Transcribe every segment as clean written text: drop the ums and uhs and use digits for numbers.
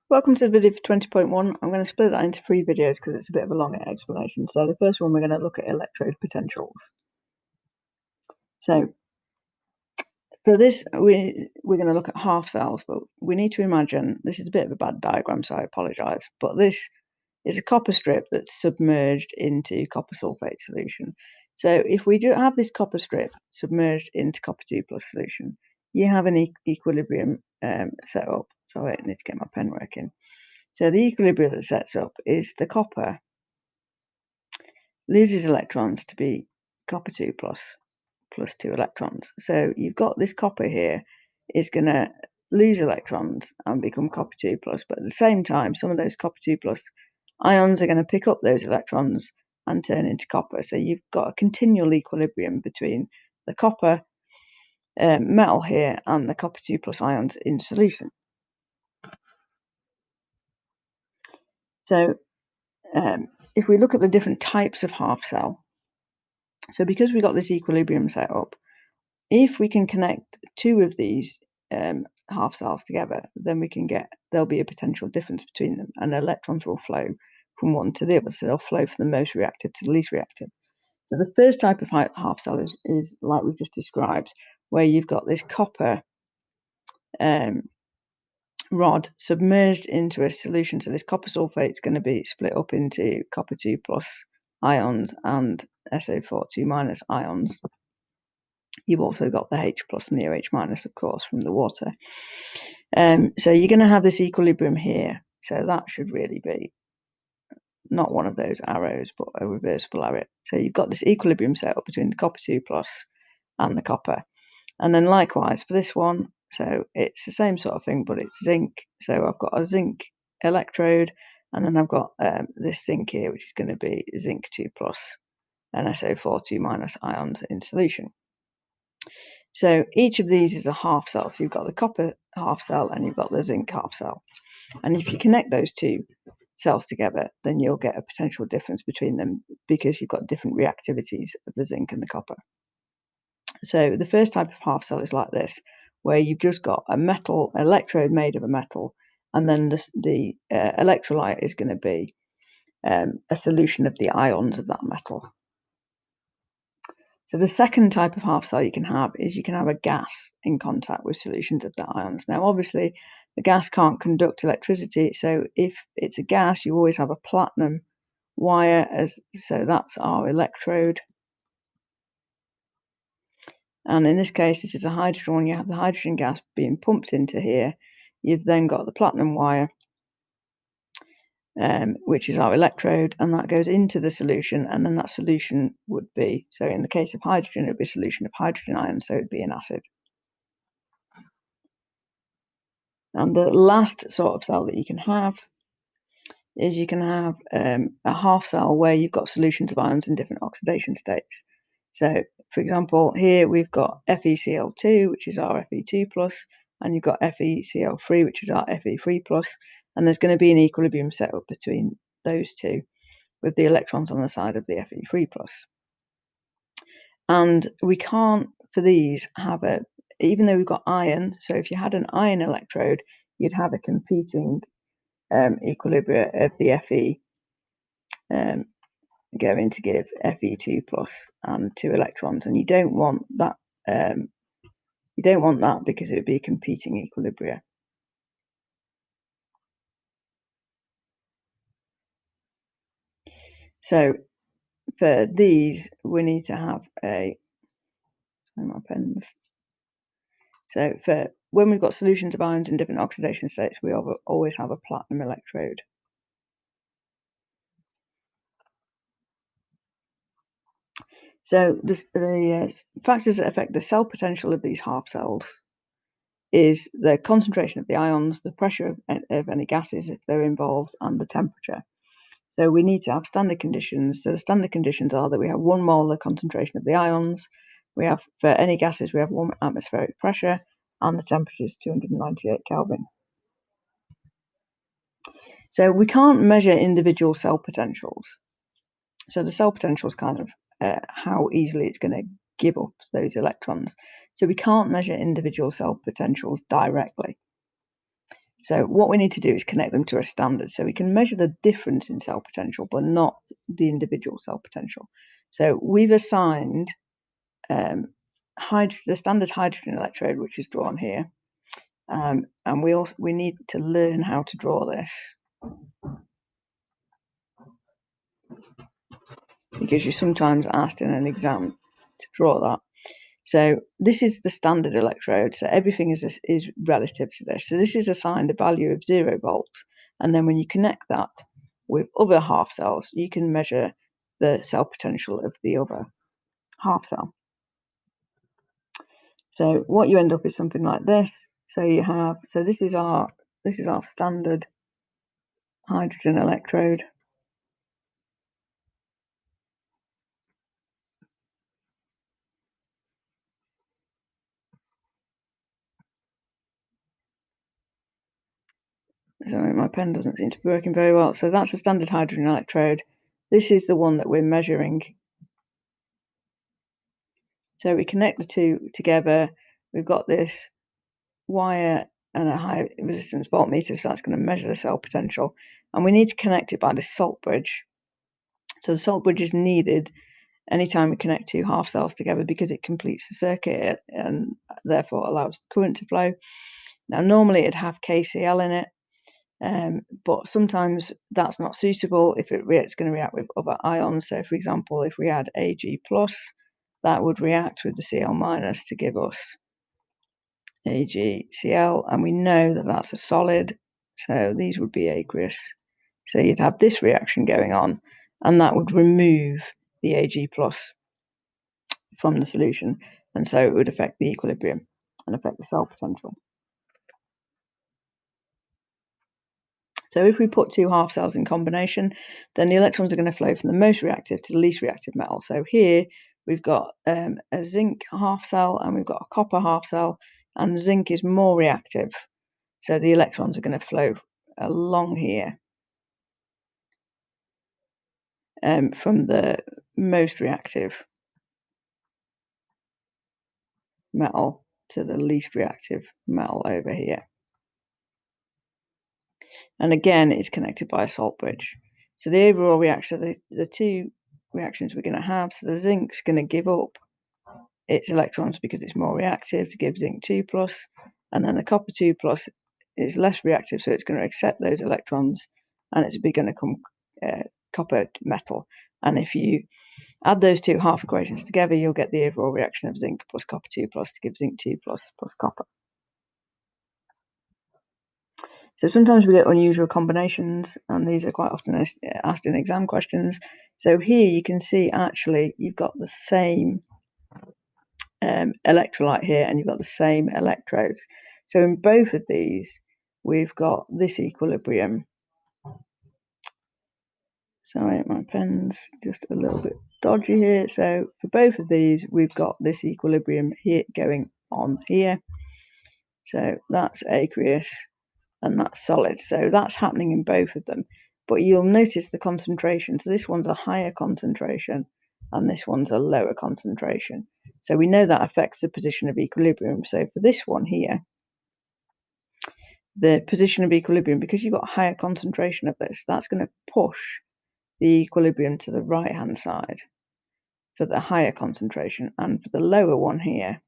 Welcome to the video for 20.1. I'm going to split that into 3 videos because it's a bit of a longer explanation. So the first one, we're going to look at electrode potentials. So for this, we're going to look at half cells, but we need to imagine, this is a bit of a bad diagram, so I apologise, but this is a copper strip that's submerged into copper sulfate solution. So if we do have this copper strip submerged into copper 2+ solution, you have an equilibrium set up. Sorry, I need to get my pen working. So the equilibrium that sets up is the copper loses electrons to be copper 2+ 2 electrons. So you've got this copper here is going to lose electrons and become copper 2+, but at the same time, some of those copper 2+ ions are going to pick up those electrons and turn into copper. So you've got a continual equilibrium between the copper metal here and the copper 2+ ions in solution. So if we look at the different types of half cell, so because we've got this equilibrium set up, if we can connect 2 of these half cells together, then there'll be a potential difference between them, and electrons will flow from one to the other. So they'll flow from the most reactive to the least reactive. So the first type of half cell is like we've just described, where you've got this copper rod submerged into a solution. So this copper sulfate is going to be split up into copper 2+ ions and SO4 2- ions. You've also got the H+ and the OH-, of course, from the water. So you're going to have this equilibrium here. So that should really be not one of those arrows, but a reversible arrow. So you've got this equilibrium set up between the copper 2+ and the copper. And then likewise for this one, so it's the same sort of thing, but it's zinc. So I've got a zinc electrode, and then I've got this zinc here, which is going to be zinc 2+ and SO4 2- ions in solution. So each of these is a half cell. So you've got the copper half cell and you've got the zinc half cell. And if you connect those two cells together, then you'll get a potential difference between them because you've got different reactivities of the zinc and the copper. So the first type of half cell is like this, where you've just got a metal electrode made of a metal, and then the electrolyte is going to be a solution of the ions of that metal. So the second type of half cell you can have is you can have a gas in contact with solutions of the ions. Now, obviously, the gas can't conduct electricity, so if it's a gas, you always have a platinum wire, so that's our electrode. And in this case, this is a hydrogen one. You have the hydrogen gas being pumped into here. You've then got the platinum wire, which is our electrode, and that goes into the solution, and then that solution would be, so in the case of hydrogen, it would be a solution of hydrogen ions, so it would be an acid. And the last sort of cell that you can have is you can have a half cell where you've got solutions of ions in different oxidation states. So, for example, here we've got FeCl2, which is our Fe2+, and you've got FeCl3, which is our Fe3+, and there's going to be an equilibrium set up between those two with the electrons on the side of the Fe3+. And we can't, for these, have even though we've got iron, so if you had an iron electrode, you'd have a competing equilibria of the Fe going to give Fe2+ and 2 electrons, and you don't want that. You don't want that because it would be a competing equilibria. So for these, we need to have my pens. So for when we've got solutions of ions in different oxidation states, we always have a platinum electrode. So the factors that affect the cell potential of these half cells is the concentration of the ions, the pressure of any gases if they're involved, and the temperature. So we need to have standard conditions. So the standard conditions are that we have 1 molar concentration of the ions. We have, for any gases, we have 1 atmospheric pressure, and the temperature is 298 Kelvin. So we can't measure individual cell potentials. So the cell potential is kind of how easily it's going to give up those electrons. So we can't measure individual cell potentials directly. So what we need to do is connect them to a standard, so we can measure the difference in cell potential, but not the individual cell potential. So we've assigned the standard hydrogen electrode, which is drawn here, and we need to learn how to draw this, because you're sometimes asked in an exam to draw that. So this is the standard electrode, so everything is relative to this. So this is assigned a value of 0 volts, and then when you connect that with other half cells, you can measure the cell potential of the other half cell. So what you end up is something like this. So this is our standard hydrogen electrode. Sorry, my pen doesn't seem to be working very well. So that's a standard hydrogen electrode. This is the one that we're measuring. So we connect the two together. We've got this wire and a high resistance voltmeter, so that's going to measure the cell potential. And we need to connect it by the salt bridge. So the salt bridge is needed anytime we connect two half cells together, because it completes the circuit and therefore allows current to flow. Now, normally it'd have KCl in it, but sometimes that's not suitable if it's going to react with other ions. So, for example, if we had Ag+, that would react with the Cl- to give us AgCl, and we know that that's a solid, so these would be aqueous. So you'd have this reaction going on, and that would remove the Ag+ from the solution, and so it would affect the equilibrium and affect the cell potential. So if we put two half cells in combination, then the electrons are going to flow from the most reactive to the least reactive metal. So here we've got a zinc half cell and we've got a copper half cell, and zinc is more reactive. So the electrons are going to flow along here from the most reactive metal to the least reactive metal over here. And again, it's connected by a salt bridge. So the overall reaction, the two reactions we're going to have, so the zinc's going to give up its electrons because it's more reactive to give zinc 2+, and then the copper 2+ is less reactive, so it's going to accept those electrons, and it's going to come copper metal. And if you add those two half equations together, you'll get the overall reaction of zinc plus copper 2+ to give zinc 2+ plus copper. So sometimes we get unusual combinations, and these are quite often asked in exam questions. So here you can see actually you've got the same electrolyte here, and you've got the same electrodes. So in both of these, we've got this equilibrium. Sorry, my pen's just a little bit dodgy here. So for both of these, we've got this equilibrium here going on here. So that's aqueous and that's solid. So that's happening in both of them. But you'll notice the concentration. So this one's a higher concentration and this one's a lower concentration. So we know that affects the position of equilibrium. So for this one here, the position of equilibrium, because you've got a higher concentration of this, that's going to push the equilibrium to the right-hand side for the higher concentration, and for the lower one here,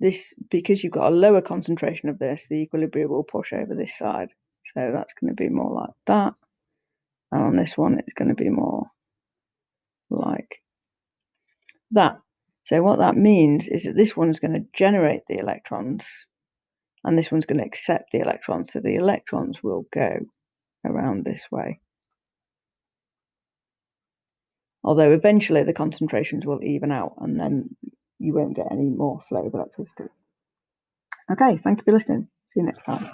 this, because you've got a lower concentration of this, the equilibrium will push over this side. So that's going to be more like that. And on this one, it's going to be more like that. So what that means is that this one's going to generate the electrons and this one's going to accept the electrons. So the electrons will go around this way. Although eventually the concentrations will even out and then you won't get any more flow of electricity. Okay, thank you for listening. See you next time.